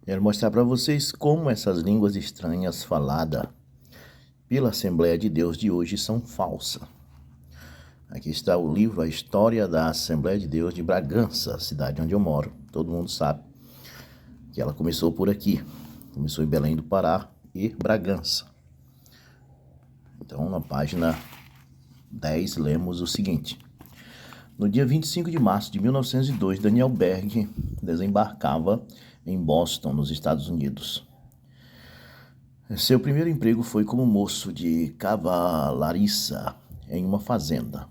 Quero mostrar para vocês como essas línguas estranhas faladas pela Assembleia de Deus de hoje são falsas. Aqui está o livro A História da Assembleia de Deus de Bragança, cidade onde eu moro. Todo mundo sabe que ela começou por aqui. Começou em Belém do Pará e Bragança. Então, na página 10, lemos o seguinte. No dia 25 de março de 1902, Daniel Berg desembarcava em Boston, nos Estados Unidos. Seu primeiro emprego foi como moço de cavalariça em uma fazenda,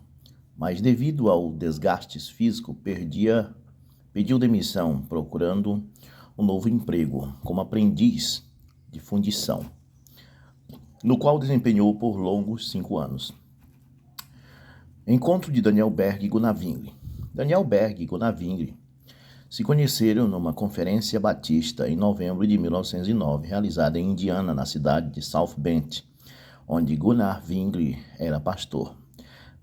mas devido ao desgaste físico, pediu demissão, procurando um novo emprego como aprendiz de fundição, no qual desempenhou por longos 5 anos. Encontro de Daniel Berg e Gunnar Wingre. Daniel Berg e Gunnar Wingre se conheceram numa conferência batista em novembro de 1909, realizada em Indiana, na cidade de South Bend, onde Gunnar Wingre era pastor.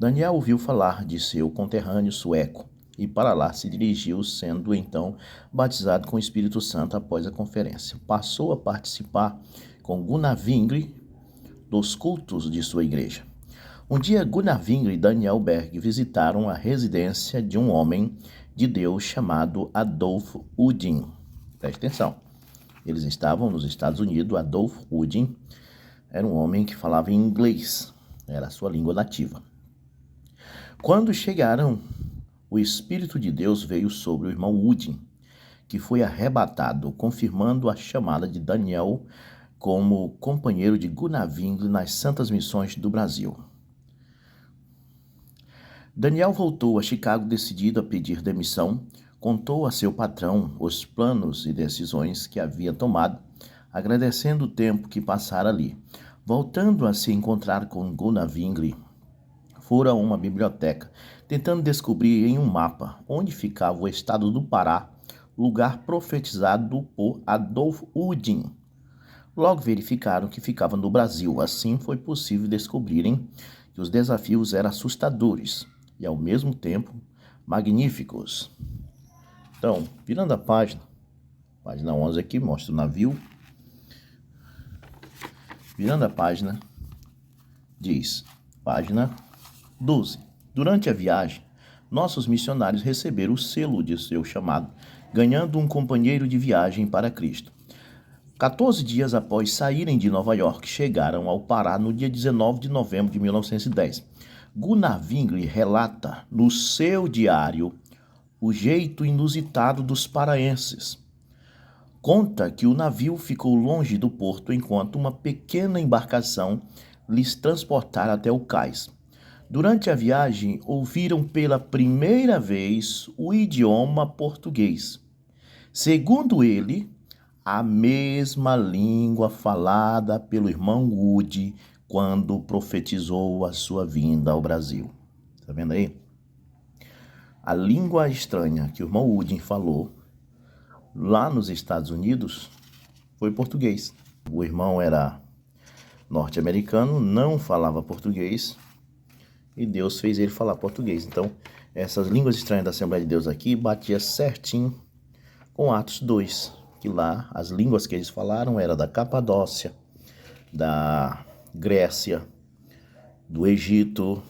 Daniel ouviu falar de seu conterrâneo sueco e para lá se dirigiu, sendo então batizado com o Espírito Santo após a conferência. Passou a participar com Gunnar Wingre dos cultos de sua igreja. Um dia, Gunnar Wingre e Daniel Berg visitaram a residência de um homem de Deus chamado Adolf Udding. Preste atenção. Eles estavam nos Estados Unidos. Adolf Udding era um homem que falava em inglês. Era a sua língua nativa. Quando chegaram, o Espírito de Deus veio sobre o irmão Udding, que foi arrebatado, confirmando a chamada de Daniel como companheiro de Gunnar Wingre nas Santas Missões do Brasil. Daniel voltou a Chicago decidido a pedir demissão, contou a seu patrão os planos e decisões que havia tomado, agradecendo o tempo que passara ali. Voltando a se encontrar com Gunnar Wingre, fora a uma biblioteca, tentando descobrir em um mapa onde ficava o estado do Pará, lugar profetizado por Adolf Udding. Logo verificaram que ficava no Brasil. Assim foi possível descobrirem que os desafios eram assustadores e, ao mesmo tempo, magníficos. Então, virando a página 11 aqui, mostra o navio. Virando a página, diz, página 12. Durante a viagem, nossos missionários receberam o selo de seu chamado, ganhando um companheiro de viagem para Cristo. 14 dias após saírem de Nova York, chegaram ao Pará no dia 19 de novembro de 1910. Gunnar Wingre relata no seu diário o jeito inusitado dos paraenses. Conta que o navio ficou longe do porto enquanto uma pequena embarcação lhes transportara até o cais. Durante a viagem, ouviram pela primeira vez o idioma português. Segundo ele, a mesma língua falada pelo irmão Woody quando profetizou a sua vinda ao Brasil. Tá vendo aí? A língua estranha que o irmão Woody falou lá nos Estados Unidos foi português. O irmão era norte-americano, não falava português e Deus fez ele falar português. Então, essas línguas estranhas da Assembleia de Deus aqui batia certinho com Atos 2, que lá as línguas que eles falaram eram da Capadócia, da Grécia, do Egito,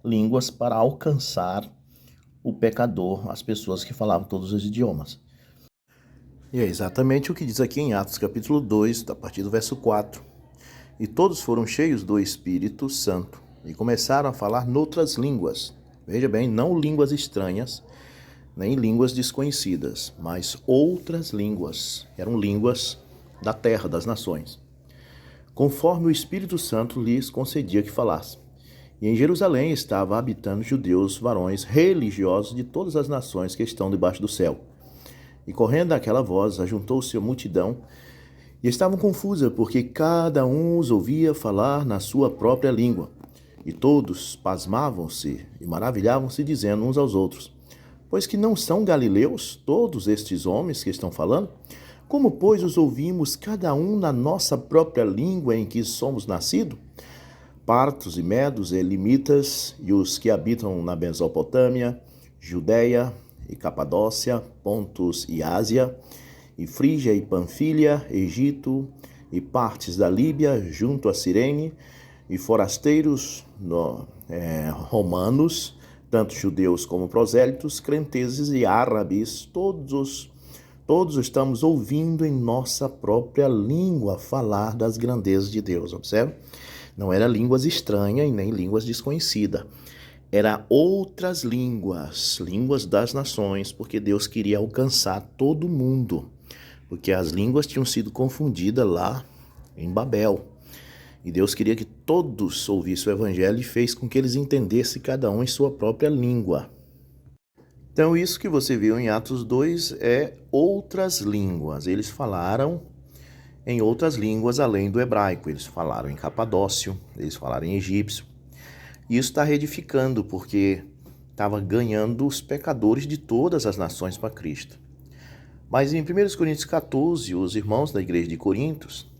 línguas para alcançar o pecador, as pessoas que falavam todos os idiomas. E é exatamente o que diz aqui em Atos capítulo 2, a partir do verso 4. E todos foram cheios do Espírito Santo e começaram a falar noutras línguas. Veja bem, não línguas estranhas, nem línguas desconhecidas, mas outras línguas. Eram línguas da terra, das nações, conforme o Espírito Santo lhes concedia que falasse. E em Jerusalém estava habitando judeus, varões religiosos de todas as nações que estão debaixo do céu. E correndo aquela voz, ajuntou-se a multidão, e estavam confusa, porque cada um os ouvia falar na sua própria língua. E todos pasmavam-se e maravilhavam-se, dizendo uns aos outros: pois que não são galileus todos estes homens que estão falando? Como, pois, os ouvimos cada um na nossa própria língua em que somos nascidos? Partos e medos, elimitas e os que habitam na Mesopotâmia, Judeia e Capadócia, Pontos e Ásia, e Frígia e Panfilha, Egito e partes da Líbia junto a Cirene, e forasteiros romanos, tanto judeus como prosélitos, cretenses e árabes, todos estamos ouvindo em nossa própria língua falar das grandezas de Deus. Observe? Não eram línguas estranhas e nem línguas desconhecidas. Eram outras línguas, línguas das nações, porque Deus queria alcançar todo mundo, porque as línguas tinham sido confundidas lá em Babel. E Deus queria que todos ouvissem o evangelho e fez com que eles entendessem cada um em sua própria língua. Então isso que você viu em Atos 2 é outras línguas. Eles falaram em outras línguas além do hebraico. Eles falaram em capadócio, eles falaram em egípcio. E isso está reedificando, porque estava ganhando os pecadores de todas as nações para Cristo. Mas em 1 Coríntios 14, os irmãos da igreja de Corintos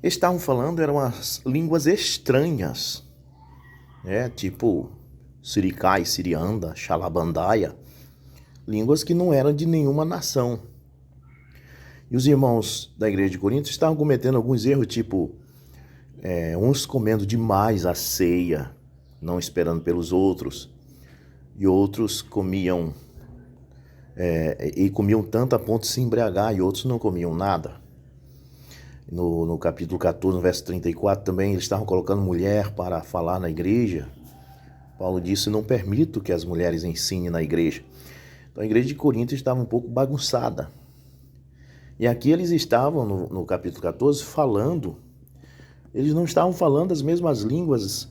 estavam falando, eram as línguas estranhas, tipo Siricai, Sirianda, Xalabandaia, línguas que não eram de nenhuma nação. E os irmãos da igreja de Corinto estavam cometendo alguns erros, tipo, uns comendo demais a ceia, não esperando pelos outros, e outros comiam tanto a ponto de se embriagar, e outros não comiam nada. No capítulo 14, no verso 34, também eles estavam colocando mulher para falar na igreja. Paulo disse: não permito que as mulheres ensinem na igreja. Então a igreja de Corinto estava um pouco bagunçada. E aqui eles estavam, no capítulo 14, falando, eles não estavam falando as mesmas línguas,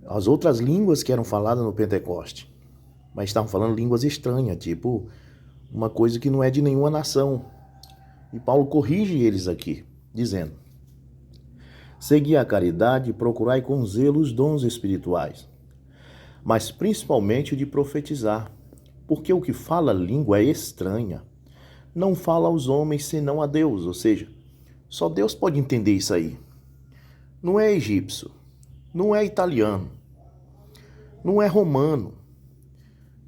as outras línguas que eram faladas no Pentecoste, mas estavam falando línguas estranhas, tipo uma coisa que não é de nenhuma nação. E Paulo corrige eles aqui, dizendo: segui a caridade e procurai com zelo os dons espirituais, mas principalmente o de profetizar, porque o que fala língua estranha não fala aos homens senão a Deus. Ou seja, só Deus pode entender isso aí. Não é egípcio, não é italiano, não é romano,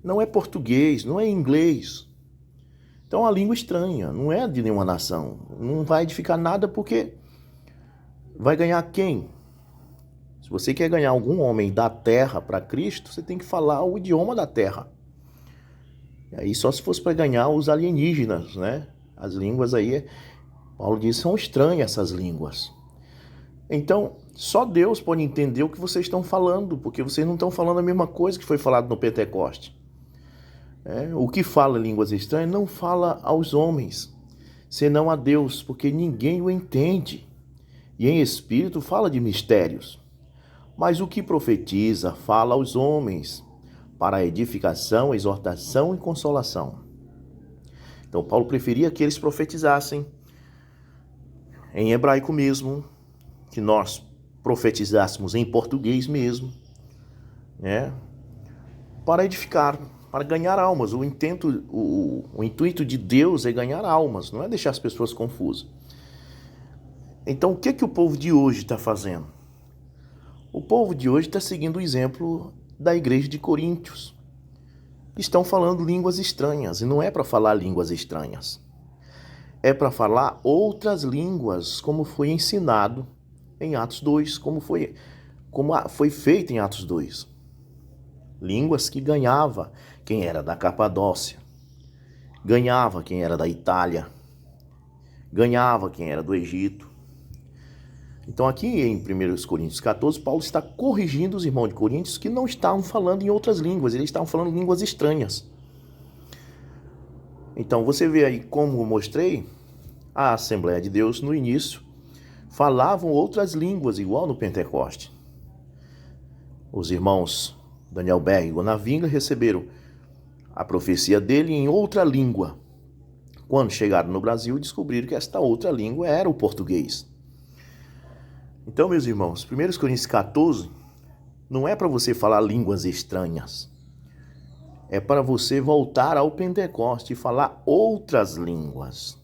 não é português, não é inglês. Então é uma língua estranha, não é de nenhuma nação. Não vai edificar nada, porque vai ganhar quem? Se você quer ganhar algum homem da terra para Cristo, você tem que falar o idioma da terra. E aí só se fosse para ganhar os alienígenas, né? As línguas aí, Paulo diz, são estranhas essas línguas. Então, só Deus pode entender o que vocês estão falando, porque vocês não estão falando a mesma coisa que foi falado no Pentecoste. O que fala línguas estranhas não fala aos homens, senão a Deus, porque ninguém o entende. E em espírito fala de mistérios. Mas o que profetiza fala aos homens, para a edificação, exortação e consolação. Então Paulo preferia que eles profetizassem em hebraico mesmo, que nós profetizássemos em português mesmo, para edificar, para ganhar almas. O intuito de Deus é ganhar almas, não é deixar as pessoas confusas. Então o que o povo de hoje está fazendo? O povo de hoje está seguindo o exemplo da igreja de Coríntios. Estão falando línguas estranhas, e não é para falar línguas estranhas. É para falar outras línguas, como foi ensinado em Atos 2, como foi feito em Atos 2. Línguas que ganhava quem era da Capadócia, ganhava quem era da Itália, ganhava quem era do Egito. Então aqui em 1 Coríntios 14, Paulo está corrigindo os irmãos de Coríntios que não estavam falando em outras línguas, eles estavam falando línguas estranhas. Então você vê aí, como eu mostrei, a Assembleia de Deus no início falavam outras línguas, igual no Pentecoste. Os irmãos Daniel Berg e Gonavinga receberam a profecia dele em outra língua. Quando chegaram no Brasil, descobriram que esta outra língua era o português. Então, meus irmãos, 1 Coríntios 14 não é para você falar línguas estranhas. É para você voltar ao Pentecoste e falar outras línguas.